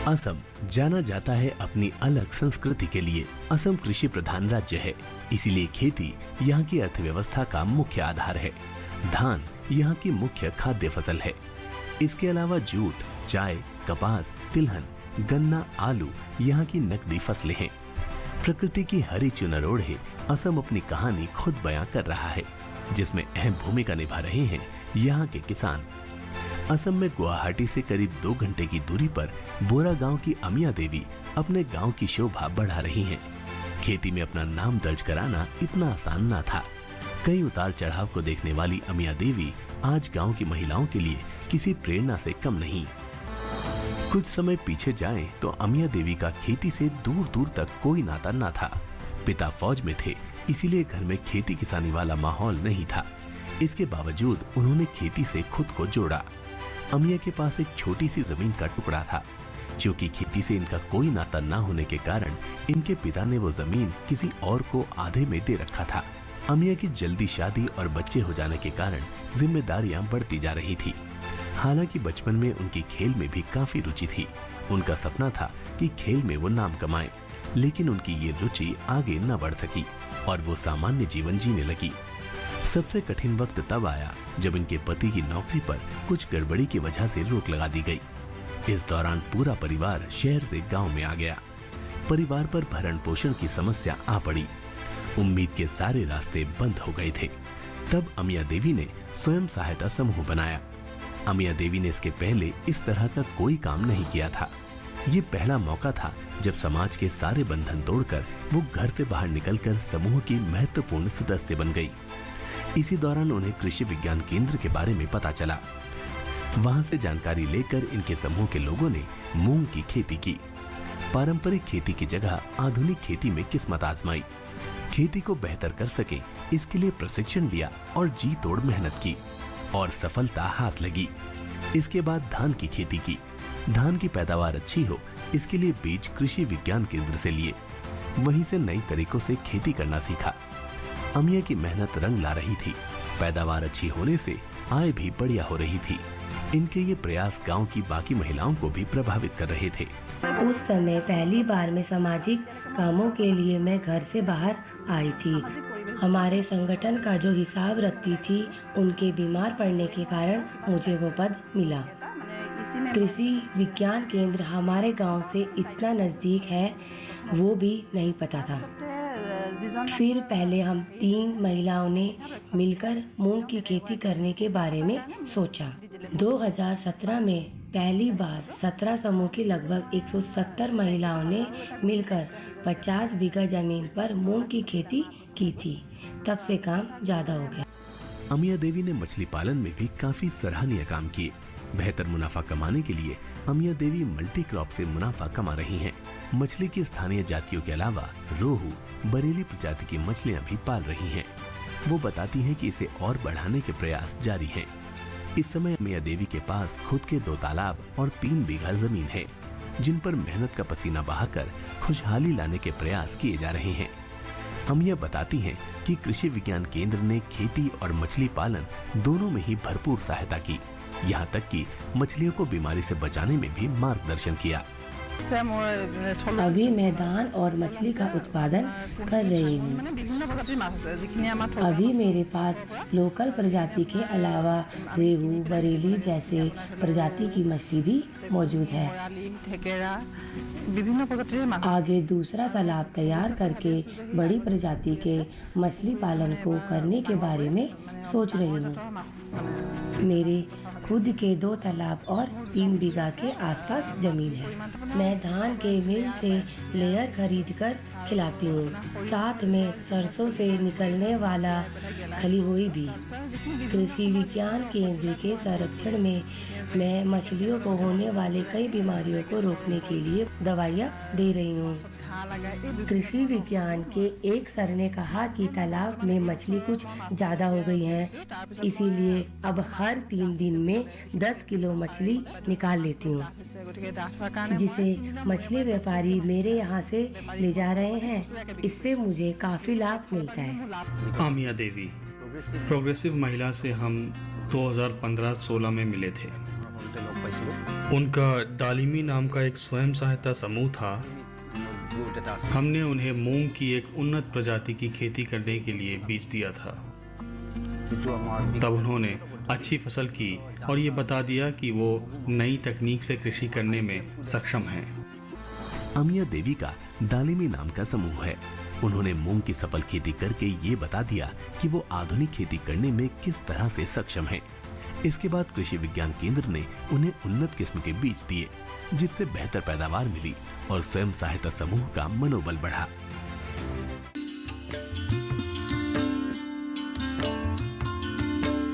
असम जाना जाता है अपनी अलग संस्कृति के लिए। असम कृषि प्रधान राज्य है, इसीलिए खेती यहाँ की अर्थव्यवस्था का मुख्य आधार है। धान यहाँ की मुख्य खाद्य फसल है। इसके अलावा जूट, चाय, कपास, तिलहन, गन्ना, आलू यहाँ की नकदी फसलें हैं। प्रकृति की हरी चुनर ओढ़े असम अपनी कहानी खुद बयां कर रहा है, जिसमें अहम भूमिका निभा रहे हैं यहाँ के किसान। असम में गुवाहाटी से करीब 2 घंटे की दूरी पर बोरा गांव की अमिया देवी अपने गांव की शोभा बढ़ा रही हैं। खेती में अपना नाम दर्ज कराना इतना आसान ना था। कई उतार चढ़ाव को देखने वाली अमिया देवी आज गांव की महिलाओं के लिए किसी प्रेरणा से कम नहीं। कुछ समय पीछे जाएं तो अमिया देवी का खेती से दूर दूर तक कोई नाता ना था। पिता फौज में थे, इसीलिए घर में खेती किसानी वाला माहौल नहीं था। इसके बावजूद उन्होंने खेती से खुद को जोड़ा। अमिया के पास एक छोटी सी जमीन का टुकड़ा था। क्योंकि खेती से इनका कोई नाता ना होने के कारण इनके पिता ने वो जमीन किसी और को आधे में दे रखा था। अमिया की जल्दी शादी और बच्चे हो जाने के कारण जिम्मेदारियां बढ़ती जा रही थी। हालांकि बचपन में उनकी खेल में भी काफी रुचि थी। उनका सपना था कि खेल में वो नाम कमाएं, लेकिन उनकी ये रुचि आगे न बढ़ सकी और वो सामान्य जीवन जीने लगी। सबसे कठिन वक्त तब आया जब इनके पति की नौकरी पर कुछ गड़बड़ी की वजह से रोक लगा दी गई। इस दौरान पूरा परिवार शहर से गांव में आ गया। परिवार पर भरण पोषण की समस्या आ पड़ी। उम्मीद के सारे रास्ते बंद हो गए थे। तब अमिया देवी ने स्वयं सहायता समूह बनाया। अमिया देवी ने इसके पहले इस तरह का कोई काम नहीं किया था। ये पहला मौका था जब समाज के सारे बंधन तोड़कर वो घर से बाहर निकलकर समूह की महत्वपूर्ण सदस्य बन गई। इसी दौरान उन्हें कृषि विज्ञान केंद्र के बारे में पता चला। वहां से जानकारी लेकर इनके समूह के लोगों ने मूंग की खेती की। पारंपरिक खेती की जगह आधुनिक खेती में किस्मत आजमाई। खेती को बेहतर कर सके इसके लिए प्रशिक्षण लिया और जी तोड़ मेहनत की और सफलता हाथ लगी। इसके बाद धान की खेती की। धान की पैदावार अच्छी हो इसके लिए बीज कृषि विज्ञान केंद्र से लिए। वहीं से नई तरीकों से खेती करना सीखा। अमिया की मेहनत रंग ला रही थी। पैदावार अच्छी होने से आय भी बढ़िया हो रही थी। इनके ये प्रयास गांव की बाकी महिलाओं को भी प्रभावित कर रहे थे। उस समय पहली बार मैं सामाजिक कामों के लिए मैं घर से बाहर आई थी। हमारे संगठन का जो हिसाब रखती थी, उनके बीमार पड़ने के कारण मुझे वो पद मिला। कृषि विज्ञान केंद्र हमारे गांव से इतना नज़दीक है, वो भी नहीं पता था। फिर पहले हम 3 महिलाओं ने मिलकर मूंग की खेती करने के बारे में सोचा। 2017 में पहली बार 17 समूह की लगभग 170 महिलाओं ने मिलकर 50 बीघा जमीन पर मूंग की खेती की थी। तब से काम ज्यादा हो गया। अमिया देवी ने मछली पालन में भी काफी सराहनीय काम किए। बेहतर मुनाफा कमाने के लिए अमिया देवी मल्टी क्रॉप से मुनाफा कमा रही हैं। मछली की स्थानीय जातियों के अलावा रोहू, बरेली प्रजाति की मछलियां भी पाल रही हैं। वो बताती हैं कि इसे और बढ़ाने के प्रयास जारी हैं। इस समय अमिया देवी के पास खुद के 2 तालाब और 3 बीघा जमीन है, जिन पर मेहनत का पसीना बहाकर खुशहाली लाने के प्रयास किए जा रहे हैं। अमिया बताती हैं कि कृषि विज्ञान केंद्र ने खेती और मछली पालन दोनों में ही भरपूर सहायता की। यहाँ तक कि मछलियों को बीमारी से बचाने में भी मार्गदर्शन किया। अभी मैं धान और मछली का उत्पादन कर रही हूँ। अभी मेरे पास लोकल प्रजाति के अलावा रेहू, बरेली जैसे प्रजाति की मछली भी मौजूद है। आगे दूसरा तालाब तैयार करके बड़ी प्रजाति के मछली पालन को करने के बारे में सोच रही हूँ। मेरे खुद के 2 तालाब और 3 बीघा के आसपास जमीन है। मैं धान के मिल से लेयर खरीद कर खिलाती हूँ। साथ में सरसों से निकलने वाला खली हुई भी। कृषि विज्ञान केंद्र के संरक्षण में मैं मछलियों को होने वाले कई बीमारियों को रोकने के लिए दवाइयाँ दे रही हूँ। कृषि विज्ञान के एक सर ने कहा कि तालाब में मछली कुछ ज्यादा हो गई है, इसीलिए अब हर 3 दिन में 10 किलो मछली निकाल लेती हूँ, जिसे मछली व्यापारी मेरे यहाँ से ले जा रहे हैं। इससे मुझे काफी लाभ मिलता है। अमिया देवी प्रोग्रेसिव महिला से हम 2015-16 में मिले थे। उनका डालिमी नाम का एक स्वयं सहायता समूह था। हमने उन्हें मूंग की एक उन्नत प्रजाति की खेती करने के लिए बीज दिया था। तब उन्होंने अच्छी फसल की और ये बता दिया कि वो नई तकनीक से कृषि करने में सक्षम हैं। अमिया देवी का दालिमी नाम का समूह है। उन्होंने मूंग की सफल खेती करके ये बता दिया कि वो आधुनिक खेती करने में किस तरह से सक्षम हैं। इसके बाद कृषि विज्ञान केंद्र ने उन्हें उन्नत किस्म के बीज दिए, जिससे बेहतर पैदावार मिली और स्वयं सहायता समूह का मनोबल बढ़ा।